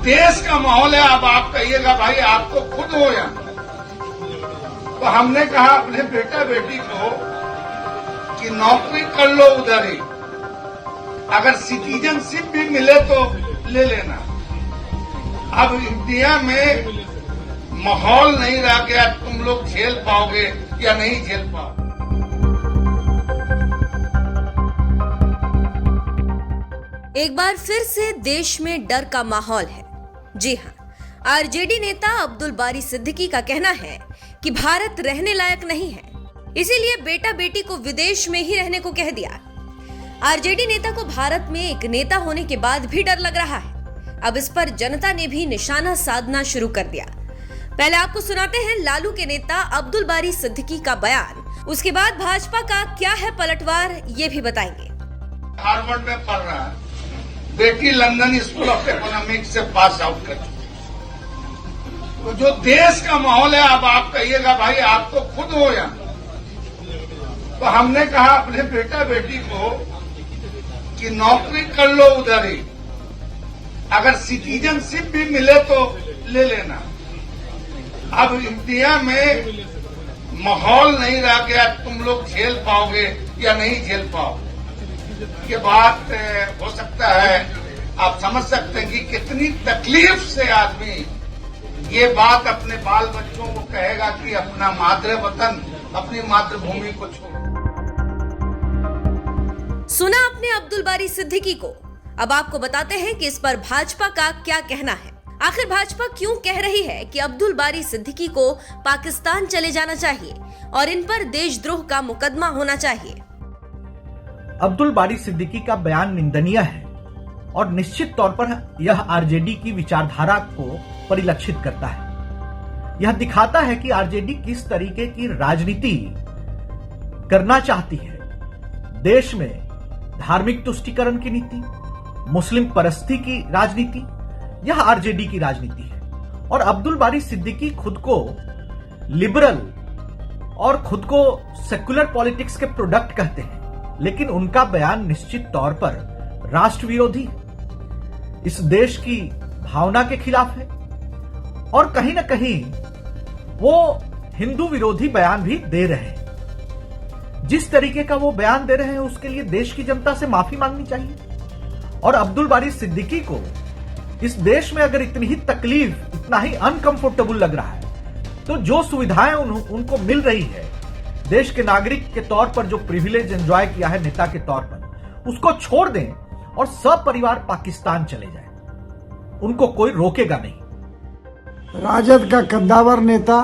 देश का माहौल है, अब आप कहिएगा भाई आप तो खुद हो या। तो हमने कहा अपने बेटा बेटी को कि नौकरी कर लो उधर ही, अगर सिटीजनशिप भी मिले तो ले लेना। अब इंडिया में माहौल नहीं रह गया, तुम लोग झेल पाओगे या नहीं झेल पाओगे। एक बार फिर से देश में डर का माहौल है। जी हां, आरजेडी नेता अब्दुल बारी सिद्दीकी का कहना है कि भारत रहने लायक नहीं है, इसीलिए बेटा बेटी को विदेश में ही रहने को कह दिया। आरजेडी नेता को भारत में एक नेता होने के बाद भी डर लग रहा है। अब इस पर जनता ने भी निशाना साधना शुरू कर दिया। पहले आपको सुनाते हैं लालू के नेता अब्दुल बारी सिद्दीकी का बयान, उसके बाद भाजपा का क्या है पलटवार ये भी बताएंगे। हार्वर्ड में पढ़ रहा है, बेटी लंदन स्कूल ऑफ इकोनॉमिक्स से पास आउट कर चुकी। तो जो देश का माहौल है, अब आप कहिएगा भाई आप तो खुद हो या। तो हमने कहा अपने बेटा बेटी को कि नौकरी कर लो उधर ही, अगर सिटीजनशिप भी मिले तो ले लेना। अब इंडिया में माहौल नहीं रह गया, तुम लोग झेल पाओगे या नहीं झेल पाओगे। ये बात हो सकता है, आप समझ सकते हैं कि कितनी तकलीफ से आदमी ये बात अपने बाल बच्चों को कहेगा कि अपना मातृ वतन, अपनी मातृभूमि को छोड़ो। सुना आपने अब्दुल बारी सिद्दीकी को। अब आपको बताते हैं कि इस पर भाजपा का क्या कहना है। आखिर भाजपा क्यों कह रही है कि अब्दुल बारी सिद्दीकी को पाकिस्तान चले जाना चाहिए और इन पर देशद्रोह का मुकदमा होना चाहिए। अब्दुल बारी सिद्दीकी का बयान निंदनीय है और निश्चित तौर पर यह आरजेडी की विचारधारा को परिलक्षित करता है। यह दिखाता है कि आरजेडी किस तरीके की राजनीति करना चाहती है। देश में धार्मिक तुष्टीकरण की नीति, मुस्लिम परस्ती की राजनीति, यह आरजेडी की राजनीति है। और अब्दुल बारी सिद्दीकी खुद को लिबरल और खुद को सेक्युलर पॉलिटिक्स के प्रोडक्ट कहते हैं, लेकिन उनका बयान निश्चित तौर पर राष्ट्र विरोधी, इस देश की भावना के खिलाफ है और कहीं ना कहीं वो हिंदू विरोधी बयान भी दे रहे हैं। जिस तरीके का वो बयान दे रहे हैं उसके लिए देश की जनता से माफी मांगनी चाहिए। और अब्दुल बारी सिद्दीकी को इस देश में अगर इतनी ही तकलीफ, इतना ही अनकंफर्टेबल लग रहा है, तो जो सुविधाएं उनको मिल रही है देश के नागरिक के तौर पर, जो प्रिविलेज एंजॉय किया है नेता के तौर पर, उसको छोड़ दें और सब परिवार पाकिस्तान चले जाए। उनको कोई रोकेगा नहीं। राजद का कद्दावर नेता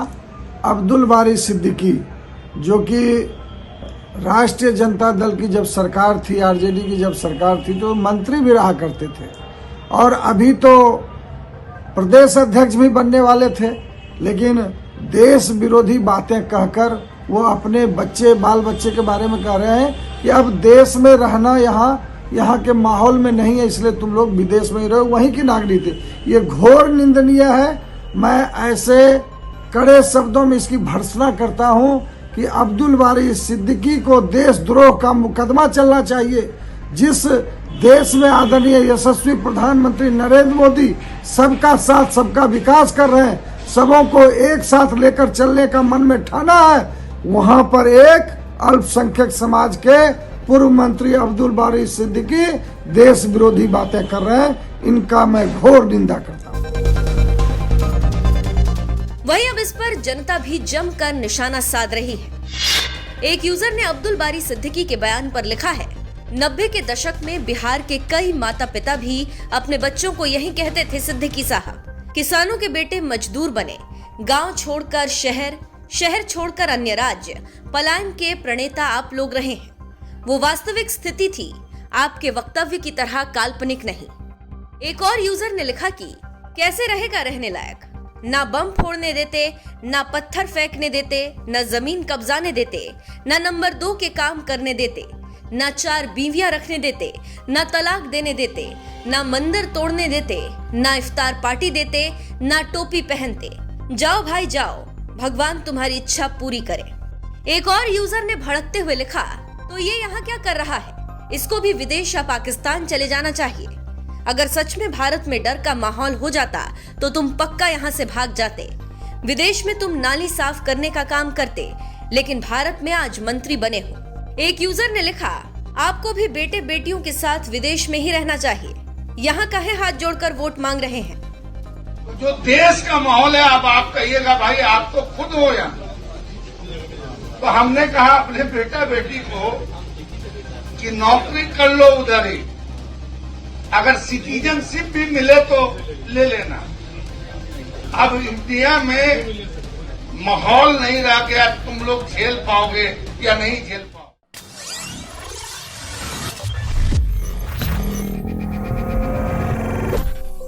अब्दुल बारी सिद्दीकी, जो कि राष्ट्रीय जनता दल की जब सरकार थी, आरजेडी की जब सरकार थी, तो मंत्री भी रहा करते थे और अभी तो प्रदेश अध्यक्ष भी बनने वाले थे, लेकिन देश विरोधी बातें कहकर वो अपने बच्चे, बाल बच्चे के बारे में कह रहे हैं कि अब देश में रहना यहाँ के माहौल में नहीं है, इसलिए तुम लोग विदेश में ही रहो, वहीं की नागरिक थे। ये घोर निंदनीय है। मैं ऐसे कड़े शब्दों में इसकी भर्त्सना करता हूँ कि अब्दुल बारी सिद्दीकी को देशद्रोह का मुकदमा चलना चाहिए। जिस देश में आदरणीय यशस्वी प्रधानमंत्री नरेंद्र मोदी सबका साथ सबका विकास कर रहे हैं, सबों को एक साथ लेकर चलने का मन में ठाना है, वहां पर एक अल्पसंख्यक समाज के पूर्व मंत्री अब्दुल बारी सिद्दीकी देश विरोधी बातें कर रहे हैं। इनका मैं घोर निंदा करता हूं। वहीं अब इस पर जनता भी जमकर निशाना साध रही है। एक यूजर ने अब्दुल बारी सिद्दीकी के बयान पर लिखा है, 90 के दशक में बिहार के कई माता पिता भी अपने बच्चों को यही कहते थे, सिद्दीकी साहब, किसानों के बेटे मजदूर बने, गांव छोड़कर शहर छोड़कर अन्य राज्य, पलायन के प्रणेता आप लोग रहे हैं। वो वास्तविक स्थिति थी, आपके वक्तव्य की तरह काल्पनिक नहीं। एक और यूजर ने लिखा कि कैसे रहेगा रहने लायक, ना बम फोड़ने देते, ना पत्थर फेंकने देते, ना जमीन कब्जाने देते, ना नंबर 2 के काम करने देते, ना 4 बीवियां रखने देते, ना तलाक देने देते, ना मंदिर तोड़ने देते, ना इफ्तार पार्टी देते, ना टोपी पहनते। जाओ भाई जाओ, भगवान तुम्हारी इच्छा पूरी करे। एक और यूजर ने भड़कते हुए लिखा, तो ये यहाँ क्या कर रहा है, इसको भी विदेश या पाकिस्तान चले जाना चाहिए। अगर सच में भारत में डर का माहौल हो जाता तो तुम पक्का यहाँ से भाग जाते। विदेश में तुम नाली साफ करने का काम करते, लेकिन भारत में आज मंत्री बने हो। एक यूजर ने लिखा, आपको भी बेटे बेटियों के साथ विदेश में ही रहना चाहिए, यहाँ काहे हाथ जोड़कर वोट मांग रहे हैं। जो देश का माहौल है, अब आप कहिएगा भाई आप तो खुद हो यहाँ, तो हमने कहा अपने बेटा बेटी को कि नौकरी कर लो उधर ही, अगर सिटीजनशिप भी मिले तो ले लेना। अब इंडिया में माहौल नहीं रह गया, तुम लोग झेल पाओगे या नहीं झेल पाओगे।